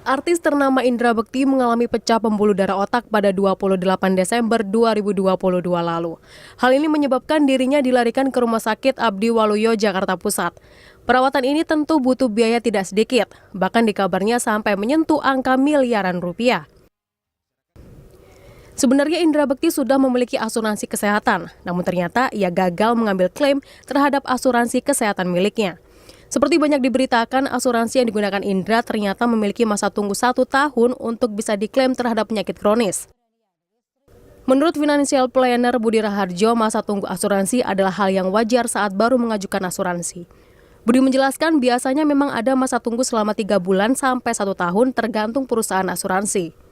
Artis ternama Indra Bekti mengalami pecah pembuluh darah otak pada 28 Desember 2022 lalu. Hal ini menyebabkan dirinya dilarikan ke Rumah Sakit Abdi Waluyo, Jakarta Pusat. Perawatan ini tentu butuh biaya tidak sedikit, bahkan dikabarnya sampai menyentuh angka miliaran rupiah. Sebenarnya Indra Bekti sudah memiliki asuransi kesehatan, namun ternyata ia gagal mengambil klaim terhadap asuransi kesehatan miliknya. Seperti banyak diberitakan, asuransi yang digunakan Indra ternyata memiliki masa tunggu 1 tahun untuk bisa diklaim terhadap penyakit kronis. Menurut Financial Planner Budi Raharjo, masa tunggu asuransi adalah hal yang wajar saat baru mengajukan asuransi. Budi menjelaskan biasanya memang ada masa tunggu selama 3 bulan sampai 1 tahun tergantung perusahaan asuransi.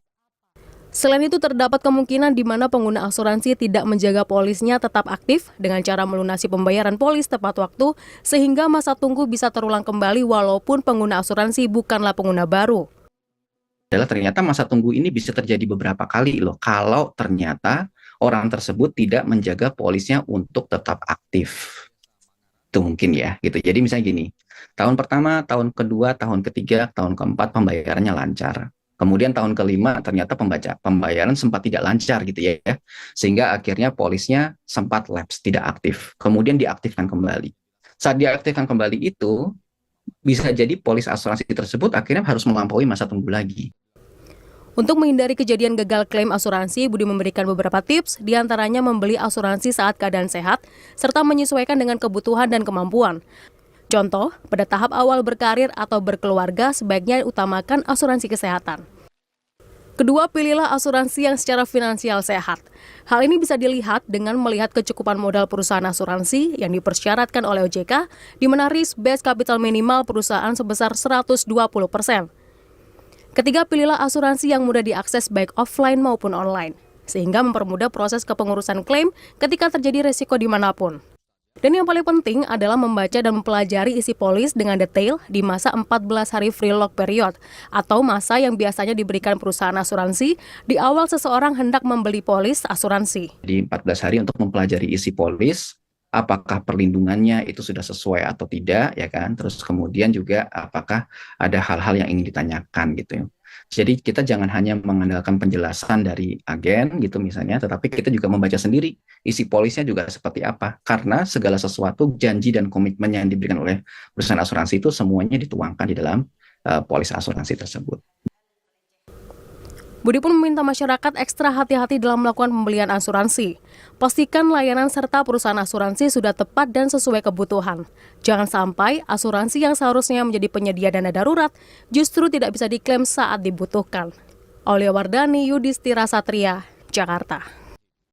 Selain itu, terdapat kemungkinan di mana pengguna asuransi tidak menjaga polisnya tetap aktif dengan cara melunasi pembayaran polis tepat waktu, sehingga masa tunggu bisa terulang kembali walaupun pengguna asuransi bukanlah pengguna baru. Ternyata masa tunggu ini bisa terjadi beberapa kali loh, kalau ternyata orang tersebut tidak menjaga polisnya untuk tetap aktif. Itu mungkin ya, gitu. Jadi misalnya gini, tahun pertama, tahun kedua, tahun ketiga, tahun keempat pembayarannya lancar. Kemudian tahun kelima ternyata pembayaran sempat tidak lancar gitu ya, sehingga akhirnya polisnya sempat lapse, tidak aktif. Kemudian diaktifkan kembali. Saat diaktifkan kembali itu, bisa jadi polis asuransi tersebut akhirnya harus melampaui masa tunggu lagi. Untuk menghindari kejadian gagal klaim asuransi, Budi memberikan beberapa tips, diantaranya membeli asuransi saat keadaan sehat, serta menyesuaikan dengan kebutuhan dan kemampuan. Contoh, pada tahap awal berkarir atau berkeluarga, sebaiknya utamakan asuransi kesehatan. Kedua, pilihlah asuransi yang secara finansial sehat. Hal ini bisa dilihat dengan melihat kecukupan modal perusahaan asuransi yang dipersyaratkan oleh OJK, di mana risk-based capital minimal perusahaan sebesar 120%. Ketiga, pilihlah asuransi yang mudah diakses baik offline maupun online, sehingga mempermudah proses kepengurusan klaim ketika terjadi resiko dimanapun. Dan yang paling penting adalah membaca dan mempelajari isi polis dengan detail di masa 14 hari free lock period atau masa yang biasanya diberikan perusahaan asuransi di awal seseorang hendak membeli polis asuransi. Di 14 hari untuk mempelajari isi polis, apakah perlindungannya itu sudah sesuai atau tidak, ya kan? Terus kemudian juga apakah ada hal-hal yang ingin ditanyakan gitu ya. Jadi kita jangan hanya mengandalkan penjelasan dari agen gitu misalnya, tetapi kita juga membaca sendiri isi polisnya juga seperti apa. Karena segala sesuatu, janji dan komitmen yang diberikan oleh perusahaan asuransi itu semuanya dituangkan di dalam polis asuransi tersebut. Budi pun meminta masyarakat ekstra hati-hati dalam melakukan pembelian asuransi. Pastikan layanan serta perusahaan asuransi sudah tepat dan sesuai kebutuhan. Jangan sampai asuransi yang seharusnya menjadi penyedia dana darurat justru tidak bisa diklaim saat dibutuhkan. Aulia Wardani, Yudhistira Satria, Jakarta.